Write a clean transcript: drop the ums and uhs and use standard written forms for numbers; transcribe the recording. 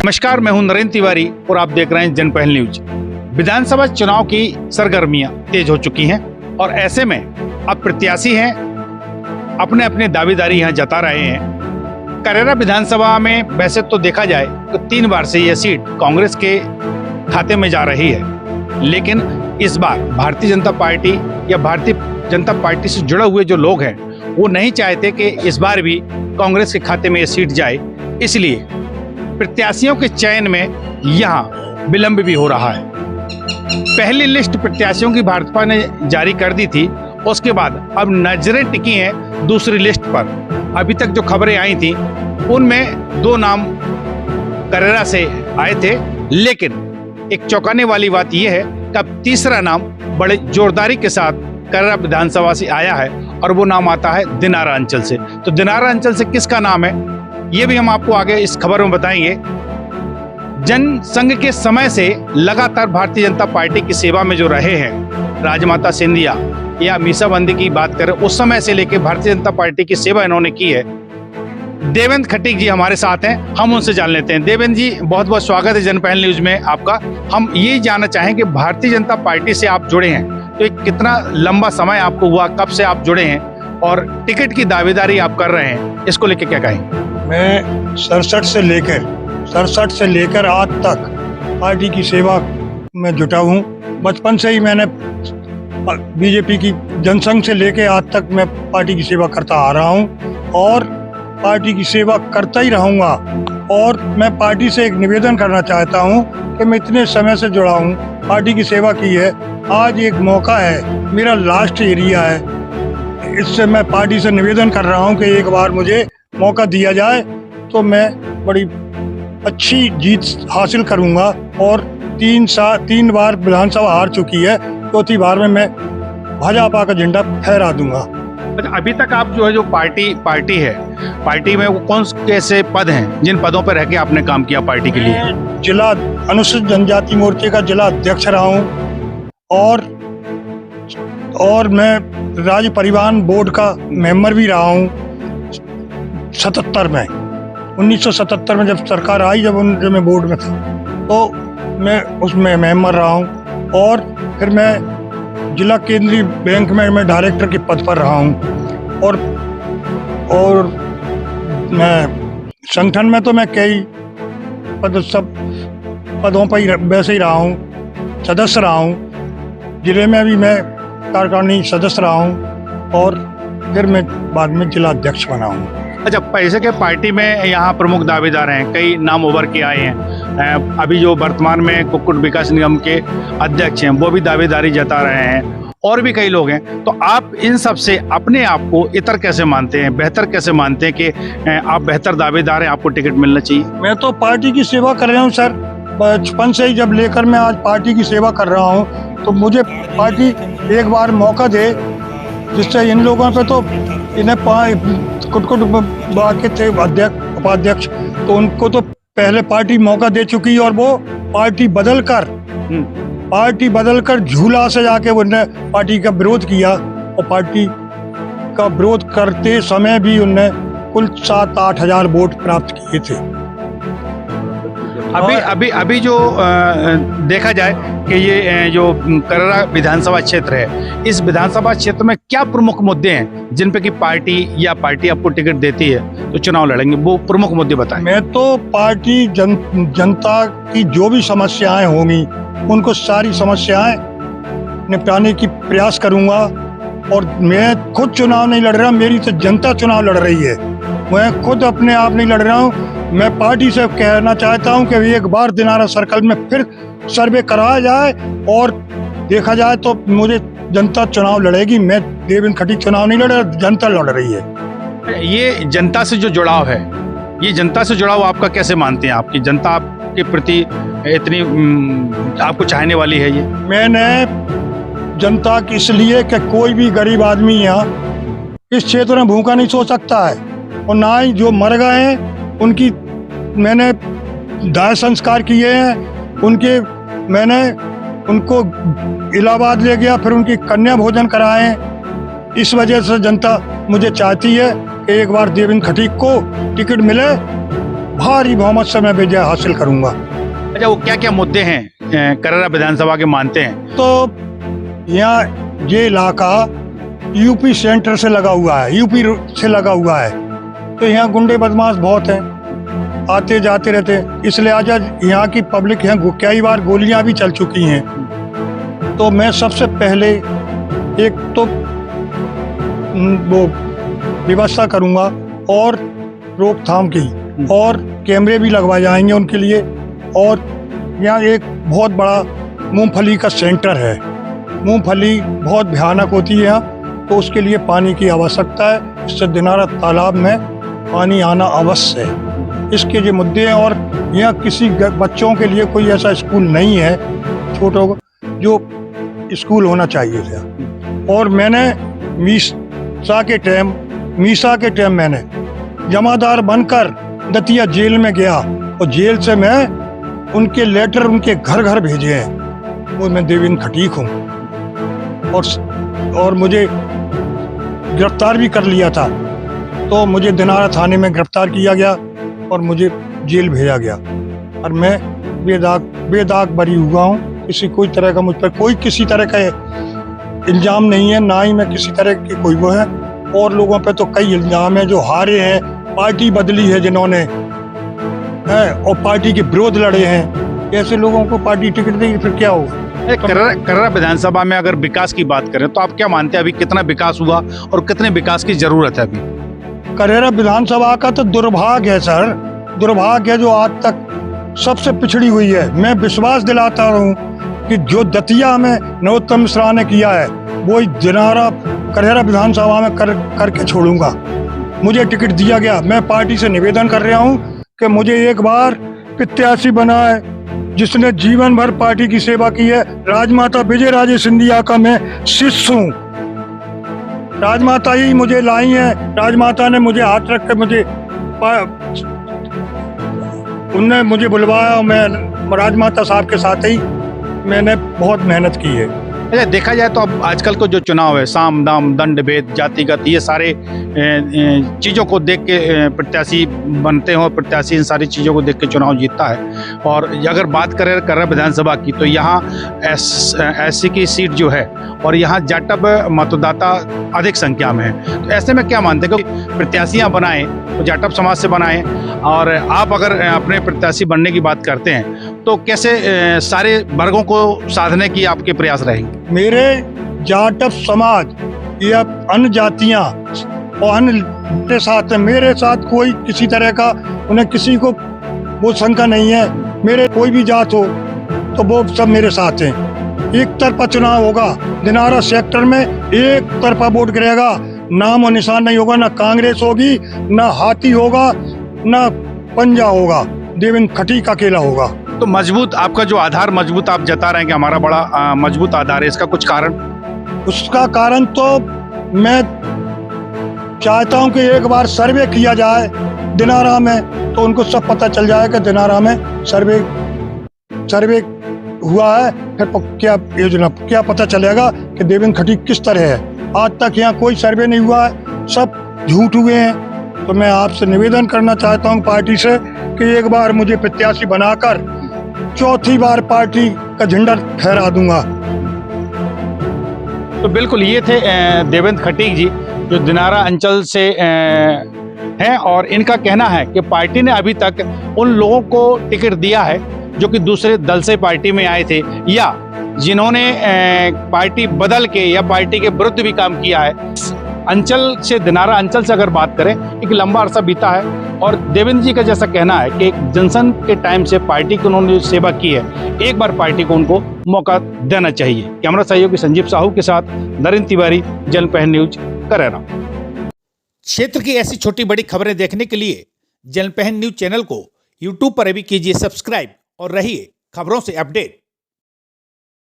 नमस्कार, मैं हूं नरेंद्र तिवारी और आप देख रहे हैं जनपहल न्यूज। विधानसभा चुनाव की सरगर्मियां तेज हो चुकी हैं और ऐसे में अब प्रत्याशी हैं अपने अपने दावेदारी यहां जता रहे हैं। करेरा विधानसभा में वैसे तो देखा जाए तो 3 बार से यह सीट कांग्रेस के खाते में जा रही है, लेकिन इस बार भारतीय जनता पार्टी या भारतीय जनता पार्टी से जुड़े हुए जो लोग हैं वो नहीं चाहते कि इस बार भी कांग्रेस के खाते में यह सीट जाए, इसलिए प्रत्याशियों के चयन में यहां विलंब भी हो रहा है। पहली लिस्ट प्रत्याशियों की भाजपा ने जारी कर दी थी, उसके बाद अब नजरें टिकी हैं दूसरी लिस्ट पर। अभी तक जो खबरें आई थी उनमें 2 नाम करेरा से आए थे, लेकिन एक चौंकाने वाली बात यह है कि अब तीसरा नाम बड़े जोरदारी के साथ करेरा विधानसभा से आया है और वो नाम आता है दिनारा अंचल से। तो दिनारा अंचल से किसका नाम है ये भी हम आपको आगे इस खबर में बताएंगे। जनसंघ के समय से लगातार भारतीय जनता पार्टी की सेवा में जो रहे हैं, राजमाता सिंधिया या मीसाबंदी की बात करें, उस समय से लेकर भारतीय जनता पार्टी की सेवा इन्होंने की है। देवेंद्र खटीक जी हमारे साथ हैं, हम उनसे जान लेते हैं। देवेंद्र जी, बहुत बहुत स्वागत है जनपहल न्यूज में आपका। हम ये जानना चाहेंगे भारतीय जनता पार्टी से आप जुड़े हैं तो एक कितना लंबा समय आपको हुआ, कब से आप जुड़े हैं और टिकट की दावेदारी आप कर रहे हैं, इसको लेकर क्या कहेंगे? मैं 67 से लेकर आज तक पार्टी की सेवा में जुटा हूँ। बचपन से ही मैंने बीजेपी की जनसंघ से लेकर आज तक मैं पार्टी की सेवा करता आ रहा हूँ और पार्टी की सेवा करता ही रहूँगा। और मैं पार्टी से एक निवेदन करना चाहता हूँ कि मैं इतने समय से जुड़ा हूँ, पार्टी की सेवा की है, आज एक मौका है, मेरा लास्ट एरिया है, इससे मैं पार्टी से निवेदन कर रहा हूँ कि एक बार मुझे मौका दिया जाए तो मैं बड़ी अच्छी जीत हासिल करूंगा। और 3 बार विधानसभा हार चुकी है, चौथी बार में मैं भाजपा का झंडा फहरा दूंगा। अच्छा, अभी तक आप जो है जो पार्टी है, पार्टी में वो कौन कैसे पद हैं, जिन पदों पर रह के आपने काम किया पार्टी के लिए? जिला अनुसूचित जनजाति मोर्चे का जिला अध्यक्ष रहा हूँ और मैं राज्य परिवहन बोर्ड का मेंबर भी रहा हूँ। 1977 में जब सरकार आई, जब मैं बोर्ड में था तो मैं उसमें मेंबर रहा हूँ। और फिर मैं जिला केंद्रीय बैंक में मैं डायरेक्टर के पद पर रहा हूँ। और मैं संगठन में तो मैं कई सब पदों पर ही वैसे ही रहा हूँ, सदस्य रहा हूँ। जिले में भी मैं कार्यकारिणी सदस्य रहा हूँ और फिर मैं बाद में जिला अध्यक्ष बना हूँ। अच्छा, पैसे के पार्टी में यहाँ प्रमुख दावेदार हैं, कई नाम उभर के आए हैं। अभी जो वर्तमान में कुक्कुट विकास निगम के अध्यक्ष हैं वो भी दावेदारी जता रहे हैं और भी कई लोग हैं। तो आप इन सब से अपने आप को इतर कैसे मानते हैं, बेहतर कैसे मानते हैं कि आप बेहतर दावेदार हैं, आपको टिकट मिलना चाहिए? मैं तो पार्टी की सेवा कर रहा हूँ सर, बचपन से ही जब लेकर मैं आज पार्टी की सेवा कर रहा हूँ, तो मुझे पार्टी एक बार मौका दे, जिससे इन लोगों पे तो इन्हें कुट बाकी थे अध्यक्ष उपाध्यक्ष, तो उनको तो पहले पार्टी मौका दे चुकी और वो पार्टी बदल कर झूला से जाके उन्होंने पार्टी का विरोध किया और पार्टी का विरोध करते समय भी उन्होंने कुल 7-8 हजार वोट प्राप्त किए थे। अभी जो देखा जाए कि ये जो करेरा विधानसभा क्षेत्र है, इस विधानसभा क्षेत्र में क्या प्रमुख मुद्दे हैं जिन पे कि पार्टी आपको टिकट देती है तो चुनाव लड़ेंगे, वो प्रमुख मुद्दे बताएं। मैं तो पार्टी जनता की जो भी समस्याएं होंगी उनको सारी समस्याएं निपटाने की प्रयास करूंगा। और मैं खुद चुनाव नहीं लड़ रहा, मेरी तो जनता चुनाव लड़ रही है, मैं खुद अपने आप नहीं लड़ रहा हूँ। मैं पार्टी से कहना चाहता हूं कि एक बार दिनारा सर्कल में फिर सर्वे कराया जाए और देखा जाए तो मुझे जनता चुनाव लड़ेगी। मैं देवेंद्र खटीक चुनाव नहीं लड़ रहा, जनता लड़ रही है। ये जनता से जो जुड़ाव है, ये जनता से जुड़ाव आपका कैसे मानते हैं? आपकी जनता आपके प्रति इतनी आपको चाहने वाली है? ये मैंने जनता की इसलिए कि कोई भी गरीब आदमी यहाँ इस क्षेत्र में भूखा नहीं सो सकता है, और ना ही जो मर गए हैं उनकी मैंने दाह संस्कार किए हैं, मैंने उनको इलाहाबाद ले गया, फिर उनकी कन्या भोजन कराए। इस वजह से जनता मुझे चाहती है कि एक बार देवेंद्र खटीक को टिकट मिले भारी बहुमत से मैं विजय हासिल करूंगा। अच्छा, वो क्या क्या मुद्दे हैं करेरा विधानसभा के मानते हैं? तो यहाँ ये इलाका यूपी सेंटर से लगा हुआ है, यूपी से लगा हुआ है, तो यहाँ गुंडे बदमाश बहुत हैं, आते जाते रहते हैं, इसलिए आज यहाँ की पब्लिक यहाँ कई बार गोलियां भी चल चुकी हैं। तो मैं सबसे पहले एक तो वो व्यवस्था करूँगा और रोकथाम की, और कैमरे भी लगवाए जाएंगे उनके लिए। और यहाँ एक बहुत बड़ा मूंगफली का सेंटर है, मूंगफली बहुत भयानक होती है यहाँ, तो उसके लिए पानी की आवश्यकता है। इससे दिनारा तालाब में पानी आना अवश्य है। इसके ये मुद्दे हैं। और यहाँ किसी बच्चों के लिए कोई ऐसा स्कूल नहीं है छोटों जो स्कूल होना चाहिए था। और मैंने मीसा के टाइम मैंने जमादार बनकर दतिया जेल में गया, और जेल से मैं उनके लेटर उनके घर घर भेजे हैं। वो मैं देवेंद्र खटीक हूँ, और मुझे गिरफ्तार भी कर लिया था, तो मुझे दिनारा थाने में गिरफ्तार किया गया और मुझे जेल भेजा गया। और मैं बेदाग बरी हुआ हूँ। कोई तरह का मुझ पर कोई किसी तरह का इल्जाम नहीं है, ना ही मैं किसी तरह की कोई वो है। और लोगों पे तो कई इल्जाम है जो हारे हैं, पार्टी बदली है जिन्होंने है, और पार्टी के विरोध लड़े हैं। ऐसे लोगों को पार्टी टिकट देगी फिर क्या होगा? करेरा विधानसभा में अगर विकास की बात करें तो आप क्या मानते हैं अभी कितना विकास हुआ और कितने विकास की जरूरत है अभी? करेरा विधानसभा का तो दुर्भाग्य है सर, दुर्भाग्य है जो आज तक सबसे पिछड़ी हुई है। मैं विश्वास दिलाता हूँ कि जो दतिया में नरोत्तम मिश्रा ने किया है वो दिनारा करेरा विधानसभा में करके छोड़ूंगा। मुझे टिकट दिया गया, मैं पार्टी से निवेदन कर रहा हूँ कि मुझे एक बार प्रत्याशी बनाए, जिसने जीवन भर पार्टी की सेवा की है। राजमाता विजय राजे सिंधिया का मैं शिष्य हूँ, राजमाता ही मुझे लाई है, राजमाता ने मुझे हाथ रख कर उनने मुझे बुलवाया, और मैं राजमाता साहब के साथ ही मैंने बहुत मेहनत की है। अच्छा, देखा जाए तो अब आजकल को जो चुनाव है, साम दाम दंड भेद जातिगत, ये सारे चीज़ों को देख के प्रत्याशी बनते हैं और प्रत्याशी इन सारी चीज़ों को देख के चुनाव जीतता है। और अगर बात करें करेरा विधानसभा की तो यहाँ एससी की सीट जो है और यहाँ जाटव मतदाता अधिक संख्या में है। तो ऐसे में क्या मानते हैं कि प्रत्याशियाँ बनाएं तो जाटव समाज से बनाएं, और आप अगर अपने प्रत्याशी बनने की बात करते हैं तो कैसे सारे वर्गों को साधने की आपके प्रयास रहेंगे? मेरे जाटव समाज या अन्य जातियां और अन्य के साथ है, मेरे साथ कोई किसी तरह का उन्हें किसी को वो शंका नहीं है। मेरे कोई भी जात हो तो वो सब मेरे साथ हैं। एक तरफा चुनाव होगा, दिनारा सेक्टर में एक तरफा वोट गिरेगा, नाम और निशान नहीं होगा, ना कांग्रेस होगी, ना हाथी होगा, ना पंजा होगा, देवेंद्र खटीक अकेला होगा। तो मजबूत आपका जो आधार मजबूत आप जता रहे हैं कि हमारा बड़ा मजबूत आधार है, इसका कुछ कारण? उसका कारण तो मैं चाहता हूं कि एक बार सर्वे किया जाए दिनारा में, तो उनको सब पता चल जाए कि दिनारा में सर्वे हुआ है, फिर क्या योजना क्या पता चलेगा कि देवेंद्र खटीक किस तरह है। आज तक यहाँ कोई सर्वे नहीं हुआ है, सब झूठ हुए हैं। तो मैं आपसे निवेदन करना चाहता हूँ पार्टी से कि एक बार मुझे प्रत्याशी बनाकर चौथी बार पार्टी का झंडा फहरा दूंगा। तो बिल्कुल ये थे देवेंद्र खटीक जी, जो दिनारा अंचल से हैं, और इनका कहना है कि पार्टी ने अभी तक उन लोगों को टिकट दिया है जो कि दूसरे दल से पार्टी में आए थे, या जिन्होंने पार्टी बदल के या पार्टी के विरुद्ध भी काम किया है। अंचल से, दिनारा अंचल से अगर बात करें, एक लंबा अरसा बीता है, और देवेंद्र जी का जैसा कहना है कि जनसंघ के टाइम से पार्टी की उन्होंने सेवा की है, एक बार पार्टी को उनको मौका देना चाहिए। कैमरा सहयोगी संजीव साहू के साथ नरेंद्र तिवारी, जनपहल न्यूज, करेरा। क्षेत्र की ऐसी छोटी बड़ी खबरें देखने के लिए जनपहल न्यूज चैनल को यूट्यूब पर भी कीजिए सब्सक्राइब और रहिए खबरों से अपडेट।